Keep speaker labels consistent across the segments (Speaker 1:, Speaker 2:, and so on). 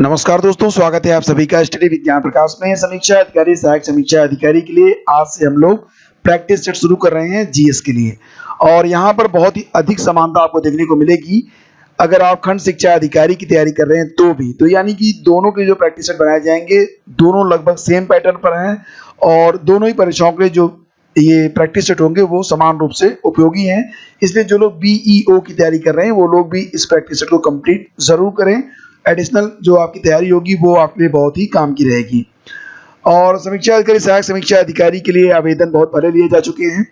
Speaker 1: नमस्कार दोस्तों, स्वागत है आप सभी का स्टडी विज्ञान प्रकाश में। समीक्षा अधिकारी, सहायक समीक्षा अधिकारी के लिए आज से हम लोग प्रैक्टिस सेट शुरू कर रहे हैं जीएस के लिए। और यहाँ पर बहुत ही अधिक समानता आपको देखने को मिलेगी अगर आप खंड शिक्षा अधिकारी की तैयारी कर रहे हैं तो भी। तो यानी कि दोनों के जो प्रैक्टिस सेट बनाए जाएंगे दोनों लगभग सेम पैटर्न पर हैं और दोनों ही परीक्षाओं के लिए जो ये प्रैक्टिस सेट होंगे वो समान रूप से उपयोगी हैं। इसलिए जो लोग बीईओ की तैयारी कर रहे हैं वो लोग भी इस प्रैक्टिस सेट को कंप्लीट जरूर करें। एडिशनल जो आपकी तैयारी होगी वो आपके लिए बहुत ही काम की रहेगी। और समीक्षा अधिकारी, सहायक समीक्षा अधिकारी के लिए आवेदन बहुत पहले लिए जा चुके हैं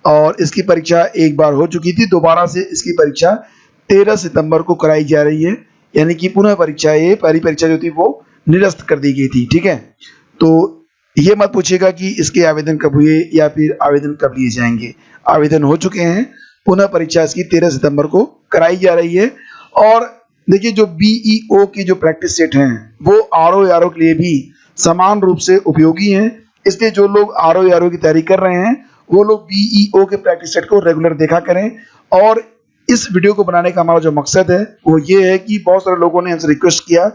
Speaker 1: और इसकी परीक्षा एक बार हो चुकी थी। दोबारा से इसकी परीक्षा 13 सितंबर को कराई जा रही है, यानी कि पुनः परीक्षा, ये पहली परीक्षा जो थी वो निरस्त कर दी गई थी। ठीक है, तो ये मत पूछिएगा कि इसके आवेदन कब हुए या फिर आवेदन कब लिए जाएंगे। आवेदन हो चुके हैं, पुनः परीक्षा इसकी 13 सितंबर को कराई जा रही है। और देखिए, जो बीईओ की जो प्रैक्टिस सेट हैं वो आरओ के लिए भी समान रूप से उपयोगी हैं। इसलिए जो लोग आरओ की तैयारी कर रहे हैं वो लोग बीईओ के प्रैक्टिस सेट को रेगुलर देखा करें। और इस वीडियो को बनाने का हमारा जो मकसद है वो ये है कि बहुत सारे लोगों ने हमसे रिक्वेस्ट किया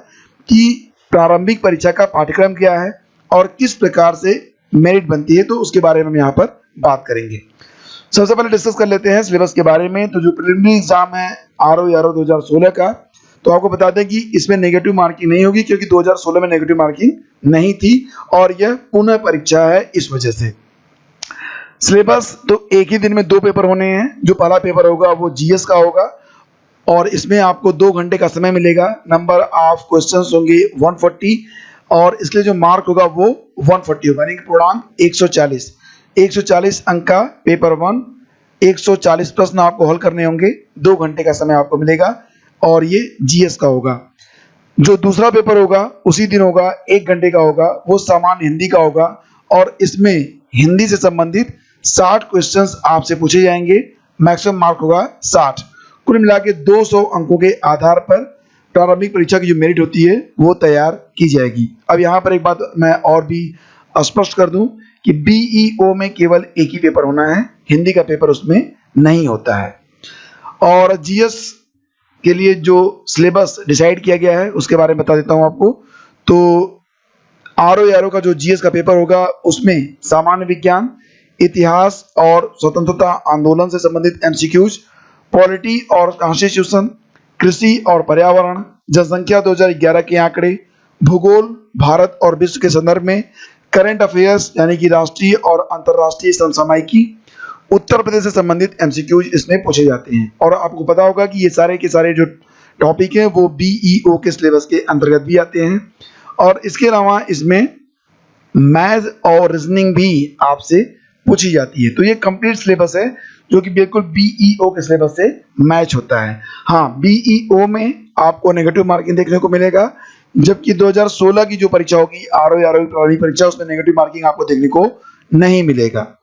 Speaker 1: कि प्रारंभिक परीक्षा का पाठ्यक्रम क्या है और किस प्रकार से मेरिट बनती है, तो उसके बारे में हम यहाँ पर बात करेंगे। सबसे पहले डिस्कस कर लेते हैं सिलेबस के बारे में। तो जो प्रीलिमिनरी एग्जाम है आरओ 2016 का, तो आपको बता दें कि इसमें नेगेटिव मार्किंग नहीं होगी क्योंकि 2016 में नेगेटिव मार्किंग नहीं थी और यह पुनः परीक्षा है, इस वजह से। सिलेबस तो एक ही दिन में 2 पेपर होने हैं। जो पहला पेपर होगा वो जीएस का होगा और इसमें आपको 2 घंटे का समय मिलेगा। नंबर ऑफ क्वेश्चंस होंगे 140 और इसके जो मार्क होगा वो 140 होगा, यानी कि पूर्णांक 140 अंक का पेपर 1, 140 प्रश्न आपको हल करने होंगे। 2 घंटे का समय आपको मिलेगा और ये जीएस का होगा। जो दूसरा पेपर होगा उसी दिन होगा, 1 घंटे का होगा, वो सामान्य हिंदी का होगा और इसमें हिंदी से संबंधित 60 क्वेश्चंस आपसे पूछे जाएंगे। मैक्सिमम मार्क होगा 60। कुल मिला के 200 अंकों के आधार पर प्रारंभिक परीक्षा की जो मेरिट होती है वो तैयार की जाएगी। अब यहाँ पर एक बात मैं और भी स्पष्ट कर दूं कि बीईओ में केवल एक ही पेपर होना है, हिंदी का पेपर उसमें नहीं होता है। और जीएस के लिए जो सिलेबस डिसाइड किया गया है उसके बारे में बता देता हूं आपको। तो आरओ का जो जीएस का पेपर होगा उसमें सामान्य विज्ञान, इतिहास और स्वतंत्रता आंदोलन से संबंधित एमसीक्यूज, पॉलिटी और कॉन्स्टिट्यूशन, कृषि और पर्यावरण, जनसंख्या 2011 के आंकड़े, भूगोल, भारत और विश्व के संदर्भ में, करंट अफेयर्स यानी कि राष्ट्रीय और अंतर्राष्ट्रीय समसामयिकी, उत्तर प्रदेश से संबंधित एमसीक्यूज इसमें पूछे जाते हैं। और आपको पता होगा कि ये सारे के सारे जो टॉपिक हैं वो बीईओ के सिलेबस के अंतर्गत भी आते हैं। और इसके अलावा इसमें मैथ और रीजनिंग भी आपसे पूछी जाती है। तो ये कंप्लीट सिलेबस है जो कि बिल्कुल बीईओ के सिलेबस से मैच होता है। हाँ, बीईओ में आपको नेगेटिव मार्किंग देखने को मिलेगा, जबकि 2016 की जो परीक्षा होगी आरओ की परीक्षा, उसमें नेगेटिव मार्किंग आपको देखने को नहीं मिलेगा।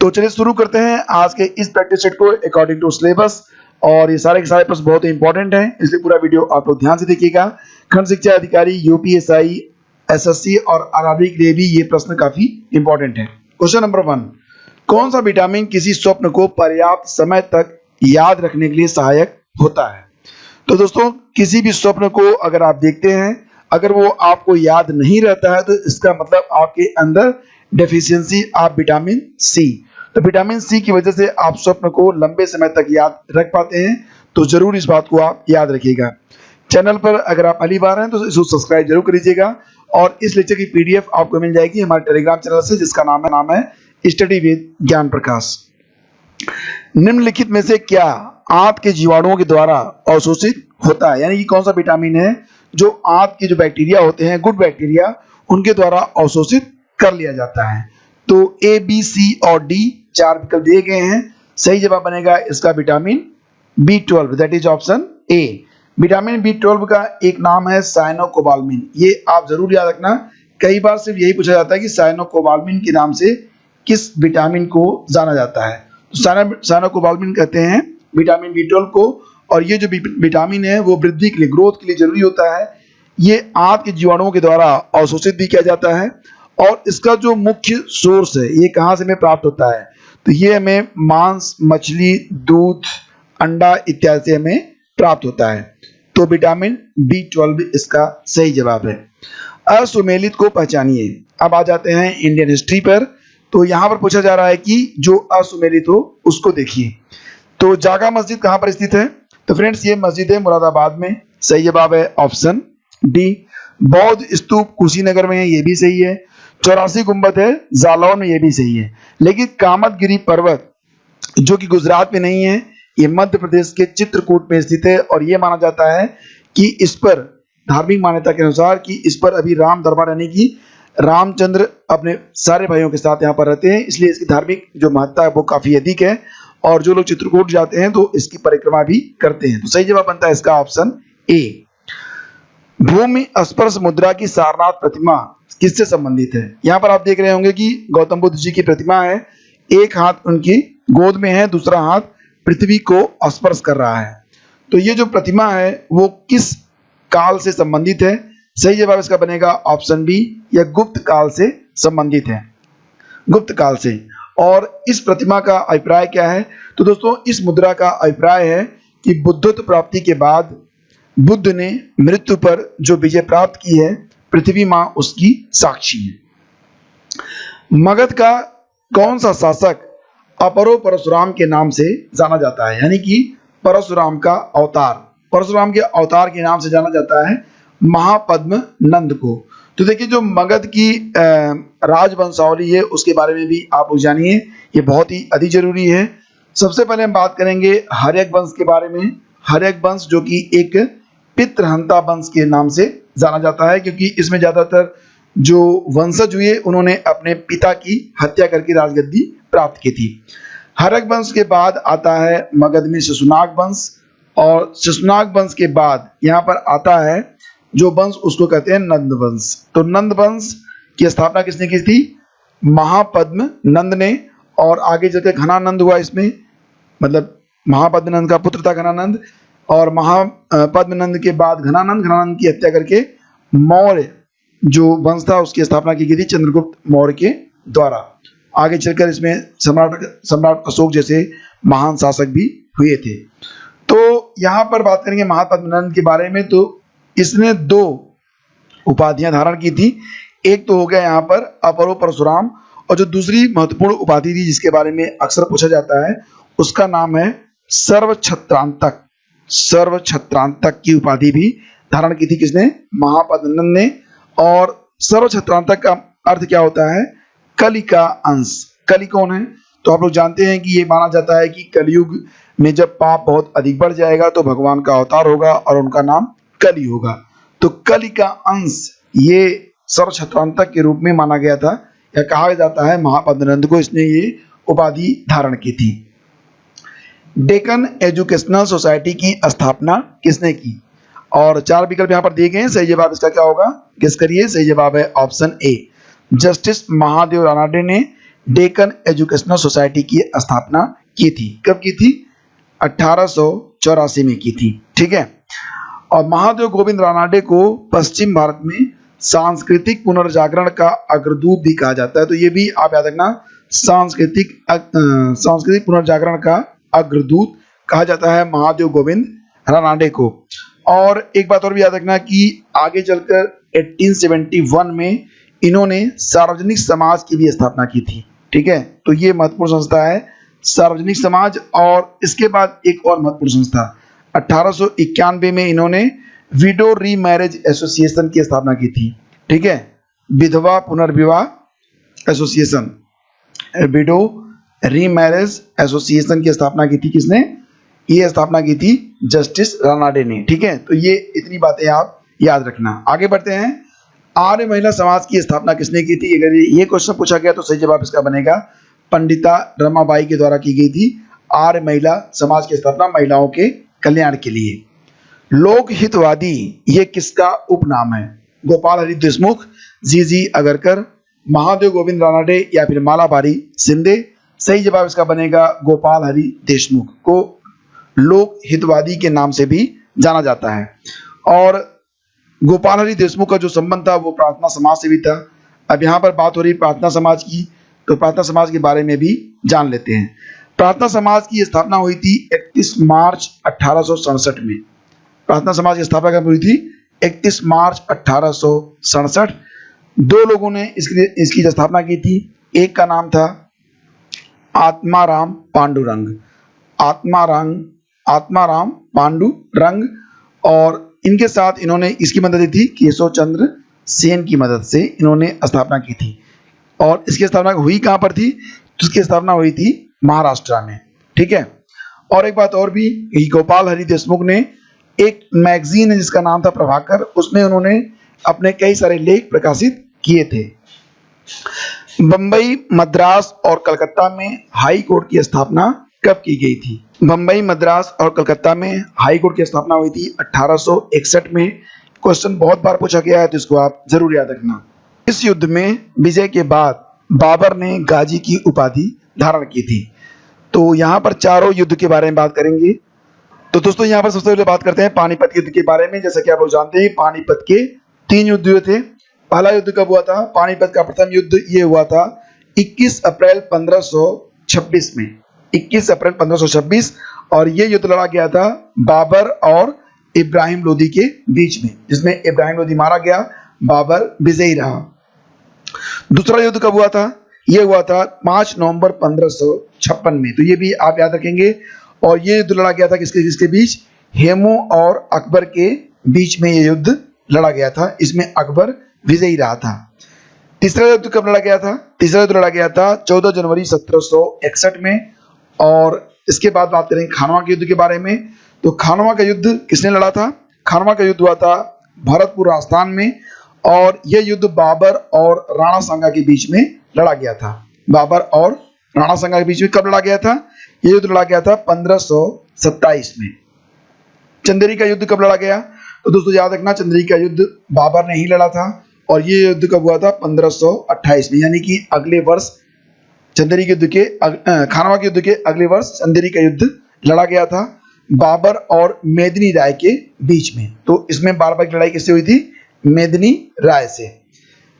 Speaker 1: तो चलिए शुरू करते हैं आज के इस प्रैक्टिस सेट को अकॉर्डिंग टू सिलेबस। और ये सारे के सारे प्रश्न बहुत ही इंपॉर्टेंट हैं, इसलिए पूरा वीडियो आप लोग ध्यान से देखिएगा। खंड शिक्षा अधिकारी, यूपीएसआई, एसएससी और आरआरबी के लिए भी ये प्रश्न काफी इंपॉर्टेंट है। क्वेश्चन नंबर 1, कौन सा विटामिन किसी स्वप्न को पर्याप्त समय तक याद रखने के लिए सहायक होता है? तो दोस्तों, किसी भी स्वप्न को अगर आप देखते हैं, अगर वो आपको याद नहीं रहता है तो इसका मतलब आपके अंदर डेफिशिएंसी ऑफ विटामिन सी। तो विटामिन सी की वजह से आप स्वप्न को लंबे समय तक याद रख पाते हैं। तो जरूर इस बात को आप याद रखिएगा। चैनल पर अगर आप पहली बार हैं तो इसको सब्सक्राइब जरूर करिएगा। और इस लेक्चर की पीडीएफ आपको मिल जाएगी हमारे टेलीग्राम चैनल से, जिसका नाम है स्टडी विद ज्ञान प्रकाश। निम्नलिखित में से क्या आंत के जीवाणुओं के द्वारा अवशोषित होता है? यानी कि कौन सा विटामिन है जो आंत के जो बैक्टीरिया होते हैं, गुड बैक्टीरिया, उनके द्वारा अवशोषित कर लिया जाता है? तो ए, बी, सी और डी 4 विकल्प दिए गए हैं। सही जवाब बनेगा इसका vitamin B12, that is option A. Vitamin B12 का एक नाम है साइनोकोबाल्मिन। ये आप जरूर याद रखना, कई बार सिर्फ यही पूछा जाता है कि साइनोकोबाल्मिन के नाम से किस विटामिन को जाना जाता है। तो साइनोकोबाल्मिन कहते हैं विटामिन B12 को। और ये जो विटामिन है वो वृद्धि के लिए, ग्रोथ के लिए जरूरी होता है। ये आंत के जीवाणुओं के द्वारा अवशोषित भी किया जाता है। और इसका जो मुख्य सोर्स है, ये कहाँ से हमें प्राप्त होता है? तो ये हमें मांस, मछली, दूध, अंडा इत्यादि से हमें प्राप्त होता है। तो विटामिन B12 इसका सही जवाब है। असुमेलित को पहचानिए। अब आ जाते हैं इंडियन हिस्ट्री पर। तो यहाँ पर पूछा जा रहा है कि जो असुमेलित हो उसको देखिए। तो जागा मस्जिद कहाँ पर स्थित है? तो फ्रेंड्स ये मस्जिद है मुरादाबाद में। सही जवाब है ऑप्शन डी। बौद्ध स्तूप कुशीनगर में है, ये भी सही है। 84 गुंबद है जालौन में, ये भी सही है। लेकिन कामतगिरी पर्वत जो कि गुजरात में नहीं है, ये मध्य प्रदेश के चित्रकूट में स्थित है। और ये माना जाता है कि इस पर धार्मिक मान्यता के अनुसार कि इस पर अभी राम दरबार यानी कि रामचंद्र अपने सारे भाइयों के साथ यहाँ पर रहते हैं, इसलिए इसकी धार्मिक जो महत्ता है वो काफी अधिक है। और जो लोग चित्रकूट जाते हैं तो इसकी परिक्रमा भी करते हैं। तो सही जवाब बनता है इसका ऑप्शन ए। भूमि स्पर्श मुद्रा की सारनाथ प्रतिमा किससे संबंधित है? यहाँ पर आप देख रहे होंगे कि गौतम बुद्ध जी की प्रतिमा है, एक हाथ उनकी गोद में है, दूसरा हाथ पृथ्वी को स्पर्श कर रहा है। तो ये जो प्रतिमा है वो किस काल से संबंधित है? सही जवाब इसका बनेगा ऑप्शन बी, यह गुप्त काल से संबंधित है, गुप्त काल से। और इस प्रतिमा का अभिप्राय क्या है? तो दोस्तों इस मुद्रा का अभिप्राय है कि बुद्धत्व प्राप्ति के बाद बुद्ध ने मृत्यु पर जो विजय प्राप्त की है, पृथ्वी मां उसकी साक्षी है। मगध का कौन सा शासक अपरो परशुराम के नाम से जाना जाता है? यानी कि परशुराम का अवतार, परशुराम के अवतार के नाम से जाना जाता है महापद्म नंद को। तो देखिए जो मगध की राजवंशावली है उसके बारे में भी आप लोग जानिए, ये बहुत ही अधिक जरूरी है। सबसे पहले हम बात करेंगे हर्यक वंश के बारे में। हर्यक वंश जो कि एक पितृहंता वंश के नाम से जाना जाता है, क्योंकि इसमें ज्यादातर जो वंशज हुए उन्होंने अपने पिता की हत्या करके राजगद्दी प्राप्त की थी। हर्यक वंश के बाद आता है मगध में शिशुनाग वंश, और शिशुनाग वंश के बाद यहाँ पर आता है जो वंश उसको कहते हैं नंद वंश। तो नंद वंश की स्थापना किसने की थी? महापद्म नंद ने। और आगे चलकर घनानंद हुआ इसमें, मतलब महापद्म नंद का पुत्र था घनानंद, और महापद्म नंद के बाद घनानंद की हत्या करके मौर्य जो वंश था उसकी स्थापना की गई थी चंद्रगुप्त मौर्य के द्वारा। आगे चलकर इसमें सम्राट अशोक जैसे महान शासक भी हुए थे। तो यहाँ पर बात करेंगे महापद्म नंद के बारे में। तो इसने 2 उपाधियां धारण की थी। एक तो हो गया यहाँ पर अपरो परशुराम, और जो दूसरी महत्वपूर्ण उपाधि थी जिसके बारे में अक्सर पूछा जाता है उसका नाम है सर्वछत्रांतक। सर्वछत्रांतक की उपाधि भी धारण की थी किसने? महापद्म नंद ने। और सर्वछत्रांतक का अर्थ क्या होता है? कली का अंश। कली कौन है? तो आप लोग जानते हैं कि ये माना जाता है कि कलयुग में जब पाप बहुत अधिक बढ़ जाएगा तो भगवान का अवतार होगा और उनका नाम कली होगा। तो कली का अंश ये सर्वछत्रांतक के रूप में माना गया था, या कहा जाता है महापद्म नंद को इसने ये उपाधि धारण की थी। डेक्कन एजुकेशनल सोसाइटी की स्थापना किसने की? और 4 विकल्प यहाँ पर दिए गए हैं। सही जवाब इसका क्या होगा? गेस करिए। सही जवाब है option A, justice Mahadev Ranade ने डेक्कन एजुकेशनल सोसाइटी की स्थापना की थी। कब की थी? 1884 में की थी। ठीक है। और महादेव गोविंद रानाडे को पश्चिम भारत में सांस्कृतिक पुनर्जागरण का अग्रदूत भी कहा जाता है। तो ये भी आप याद रखना, सांस्कृतिक पुनर्जागरण का अग्रदूत कहा जाता है महादेव गोविंद रानाडे को। और एक बात और भी याद रखना कि आगे चलकर 1871 में इन्होंने सार्वजनिक समाज की भी स्थापना की थी। ठीक है। तो ये महत्वपूर्ण संस्था है सार्वजनिक समाज। और इसके बाद एक और महत्वपूर्ण संस्था 1891 में इन्होंने विडो री मैरिज एसोसिएशन की स्थापना की थी। ठीक है। विधवा पुनर्विवाह एसोसिएशन, विडो री मैरिज एसोसिएशन की स्थापना की थी किसने? ये स्थापना की थी जस्टिस रानाडे ने। ठीक है। तो ये इतनी बातें आप याद रखना। आगे बढ़ते हैं। आर्य महिला समाज की स्थापना किसने की थी? अगर ये क्वेश्चन पूछा गया तो सही जवाब इसका बनेगा पंडिता रमाबाई के द्वारा की गई थी आर्य महिला समाज की स्थापना महिलाओं के कल्याण के लिए। लोक हितवादी ये किसका उपनाम है? गोपाल हरि देशमुख, जी अगरकर, महादेव गोविंद रानाडे या फिर मालाबारी शिंदे? सही जवाब इसका बनेगा गोपाल हरि देशमुख को लोक हितवादी के नाम से भी जाना जाता है। और गोपाल हरि देशमुख का जो संबंध था वो प्रार्थना समाज से भी था। अब यहाँ पर बात हो रही प्रार्थना समाज की, तो प्रार्थना समाज के बारे में भी जान लेते हैं। प्रार्थना समाज की स्थापना हुई थी 31 मार्च 1867 में। प्रार्थना समाज की स्थापना कब हुई थी? 31 मार्च 1867। दो लोगों ने इसकी स्थापना की थी। एक का नाम था आत्माराम पांडुरंग, आत्माराम पांडुरंग, और इनके साथ इन्होंने इसकी मदद दी थी केशव चंद्र सेन की मदद से इन्होंने स्थापना की थी। और इसकी स्थापना हुई कहाँ पर थी? तो इसकी स्थापना हुई थी महाराष्ट्र में। ठीक है। और एक बात और भी, गोपाल हरि देशमुख ने एक मैगजीन है जिसका नाम था प्रभाकर, उसमें उन्होंने अपने कई सारे लेख प्रकाशित किए थे। बंबई, मद्रास और कलकत्ता में हाई कोर्ट की स्थापना कब की गई थी? बंबई, मद्रास और कलकत्ता में हाई कोर्ट की स्थापना हुई थी 1861 में। क्वेश्चन बहुत बार पूछा गया है तो इसको आप जरूर याद रखना। इस युद्ध में विजय के बाद बाबर ने गाजी की उपाधि धारण की थी। तो यहाँ पर चारों युद्ध के बारे में बात करेंगे। तो दोस्तों यहाँ पर सबसे पहले बात करते हैं पानीपत युद्ध के बारे में। जैसा कि आप लोग जानते हैं पानीपत के 3 युद्ध हुए थे। पहला युद्ध कब हुआ था? पानीपत का प्रथम युद्ध ये हुआ था 21 अप्रैल 1526 में, 21 अप्रैल 1526, और ये युद्ध लड़ा गया था बाबर और इब्राहिम लोदी के बीच में, जिसमें इब्राहिम लोदी मारा गया, बाबर विजयी रहा। दूसरा युद्ध कब हुआ था? ये हुआ था 5 नवंबर 1556 में। तो ये भी आप याद रखेंगे। और ये युद्ध लड़ा गया था किसके बीच? हेमू और अकबर के बीच में ये युद्ध लड़ा गया था। इसमें अकबर विजयी रहा था। तीसरा युद्ध कब लड़ा गया था? तीसरा युद्ध लड़ा गया था 14 जनवरी 1761 में। और इसके बाद बात करेंगे खानवा के युद्ध के बारे में। तो खानवा का युद्ध किसने लड़ा था? खानवा का युद्ध हुआ था भरतपुर राजस्थान में, और यह युद्ध बाबर और राणा सांगा के बीच में लड़ा गया था। बाबर और राणा सांगा के बीच में कब लड़ा गया था? यह युद्ध लड़ा गया था 1527 में। चंदेरी का युद्ध कब लड़ा गया? तो दोस्तों याद रखना, चंदेरी का युद्ध बाबर ने ही लड़ा था, और ये युद्ध कब हुआ था? 1528 में, यानी कि अगले वर्ष चंदेरी के युद्ध के खानवा के युद्ध के अगले वर्ष चंदेरी का युद्ध लड़ा गया था बाबर और मेदिनी राय के बीच में। तो इसमें बाबर की लड़ाई किससे हुई थी? मेदिनी राय से।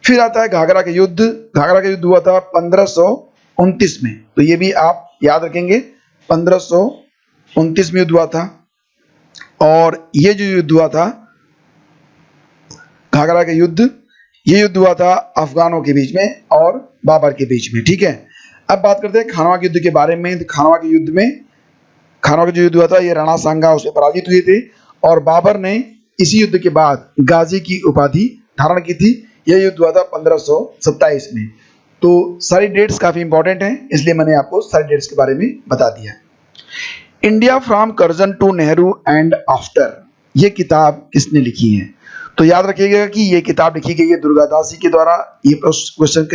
Speaker 1: फिर आता है घाघरा का युद्ध। घाघरा का युद्ध हुआ था 1529 में। तो ये भी आप याद रखेंगे, 1529 में युद्ध हुआ था। और ये जो युद्ध हुआ था घाघरा का युद्ध, ये युद्ध हुआ था अफगानों के बीच में और बाबर के बीच में। ठीक है। अब बात करते हैं खानवा के युद्ध के बारे में। तो खानवा के युद्ध में, खानवा का जो युद्ध हुआ था ये राणा सांगा उसमें पराजित हुए थे, और बाबर ने इसी युद्ध के बाद गाजी की उपाधि धारण की थी। यह युद्ध हुआ था 1527 में। तो सारी डेट्स काफी इंपॉर्टेंट हैं, इसलिए मैंने आपको सारी डेट्स के बारे में बता दिया। India from Curzon to Nehru and after, ये किताब किसने लिखी है? तो याद रखिएगा कि ये किताब लिखी गई है दुर्गादास जी के द्वारा। ये क्वेश्चन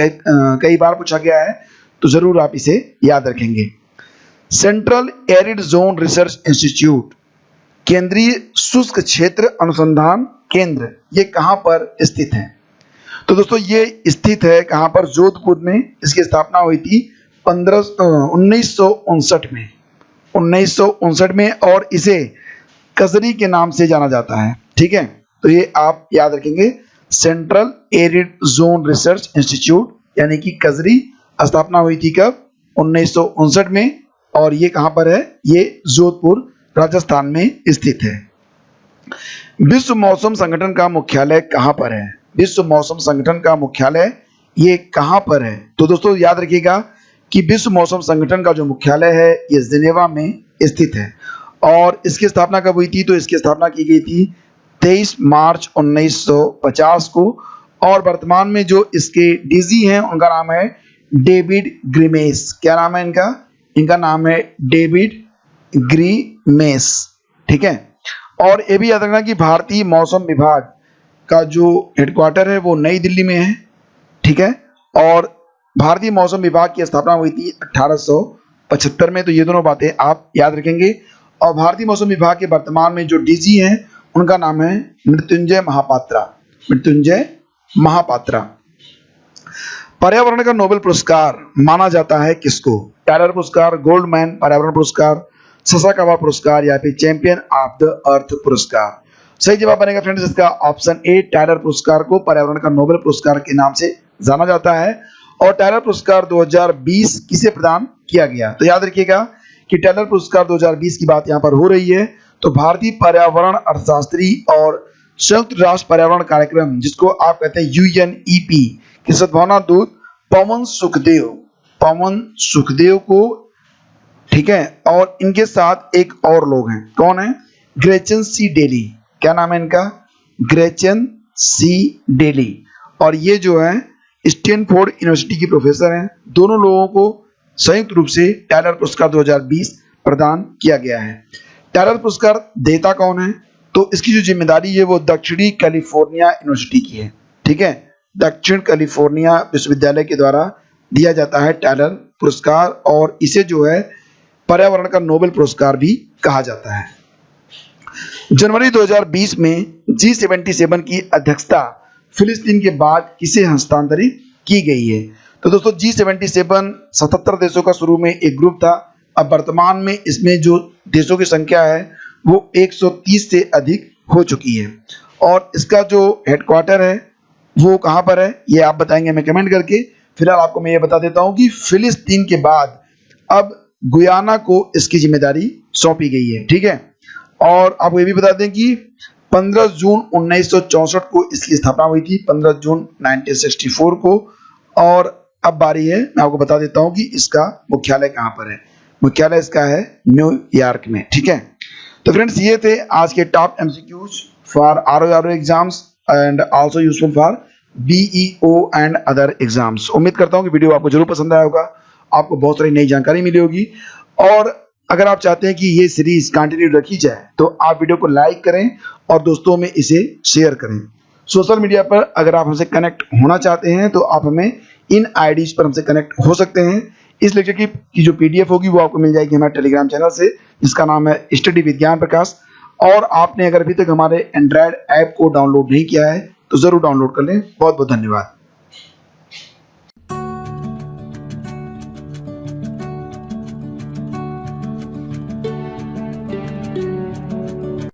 Speaker 1: कई बार पूछा गया है, तो जरूर आप इसे याद रखेंगे। Central arid zone research institute, केंद्रीय शुष्क क्षेत्र अनुसंधान केंद्र, ये कहां पर स्थित है? तो दोस्तों ये स्थित है कहां पर? जोधपुर में। इसकी स्थापना हुई थी 1959 में, 1959 में, और इसे कजरी के नाम से जाना जाता है। ठीक है। तो ये आप याद रखेंगे, central arid zone research institute यानी कि कजरी, स्थापना हुई थी कब? 1959 में, और ये कहां पर है? ये जोधपुर राजस्थान में स्थित है। विश्व मौसम संगठन का मुख्यालय कहां पर है? विश्व मौसम संगठन का मुख्यालय ये कहां पर है? तो दोस्तों याद रखिएगा कि विश्व मौसम संगठन का जो मुख्यालय है ये जिनेवा में स्थित है। और इसकी स्थापना कब हुई थी? तो इसकी स्थापना की गई थी 23 मार्च 1950 को। और वर्तमान में जो इसके डीजी हैं उनका नाम है डेविड ग्रिमेस। क्या नाम है इनका? इनका नाम है डेविड ग्रिमेस। ठीक है। और ये भी याद रखना कि भारतीय मौसम विभाग का जो हेडक्वार्टर है वो नई दिल्ली में है। ठीक है। और भारतीय मौसम विभाग की स्थापना हुई थी 1875 में। तो ये दोनों बातें आप याद रखेंगे। और भारतीय मौसम विभाग के वर्तमान में जो डीजी हैं उनका नाम है मृत्युंजय महापात्रा। मृत्युंजय महापात्रा। पर्यावरण का नोबेल पुरस्कार माना जाता है किसको? टायलर पुरस्कार, गोल्डमैन पर्यावरण पुरस्कार, ससाकावा पुरस्कार, या फिर चैंपियन ऑफ द अर्थ पुरस्कार। सही जवाब बनेगा फ्रेंड्स इसका ऑप्शन ए, टायलर पुरस्कार को पर्यावरण का नोबेल पुरस्कार के नाम से जाना जाता है। और टायलर पुरस्कार 2020 किसे प्रदान किया गया? तो याद रखिएगा कि टायलर पुरस्कार 2020 की बात यहाँ पर हो रही है। तो भारतीय पर्यावरण अर्थशास्त्री और संयुक्त राष्ट्र पर्यावरण कार्यक्रम, जिसको आप कहते हैं UNEP के सद्भावना दूत पवन सुखदेव को, ठीक है, और इनके साथ एक और लोग हैं, कौन है? ग्रेचन सी डेली। क्या नाम है इनका? ग्रेचन सी डेली। और ये जो है स्टैनफोर्ड यूनिवर्सिटी की प्रोफेसर हैं। दोनों लोगों को संयुक्त रूप से टाइलर पुरस्कार 2020 प्रदान किया गया है। टाइलर पुरस्कार देता कौन है? तो इसकी जो जिम्मेदारी है वो दक्षिणी कैलिफोर्निया यूनिवर्सिटी की है, ठीक है। दक्षिण कैलिफोर्निया विश्वविद्यालय के द्वारा दिया जाता है टाइलर पुरस्कार, और इसे जो है पर्यावरण का नोबेल पुरस्कार भी कहा जाता है। जनवरी 2020 में G77 की अध्यक्षता फिलिस्तीन के बाद किसे हस्तांतरित की गई है? तो दोस्तों G77 77 देशों का शुरू में एक ग्रुप था। अब वर्तमान में इसमें जो देशों की संख्या है वो 130 से अधिक हो चुकी है। और इसका जो हेडक्वार्टर है वो कहाँ पर है, ये आप बताएंगे हमें कमेंट करके। फिलहाल आपको मैं ये बता देता हूँ कि फिलिस्तीन के बाद अब गुयाना को इसकी जिम्मेदारी सौंपी गई है, ठीक है। और आपको ये भी बता दें कि 15 जून 1964 को इसकी स्थापना हुई थी, 15 जून 1964 को। और अब बारी है, मैं आपको बता देता हूँ कि इसका मुख्यालय कहाँ पर है। मुख्यालय इसका है न्यूयॉर्क में, ठीक है। तो फ्रेंड्स ये थे आज के top MCQs for RO exams and also useful for BEO and other exams. उम्मीद करता हूँ कि वीडियो आपको जरूर पसंद आया होगा, आपको बहुत सारी नई जानकारी मिली होगी। और अगर आप चाहते हैं कि ये सीरीज कंटिन्यू रखी जाए तो आप वीडियो को लाइक करें और दोस्तों में इसे शेयर करें। सोशल मीडिया पर अगर आप हमसे कनेक्ट होना चाहते हैं तो आप हमें इन IDs पर हमसे कनेक्ट हो सकते हैं। इस लेक्चर की जो PDF होगी वो आपको मिल जाएगी हमारे टेलीग्राम चैनल से, जिसका नाम है स्टडी विद ज्ञान प्रकाश। और आपने अगर अभी तक हमारे एंड्रॉयड ऐप को डाउनलोड नहीं किया है तो जरूर डाउनलोड कर लें। बहुत बहुत धन्यवाद।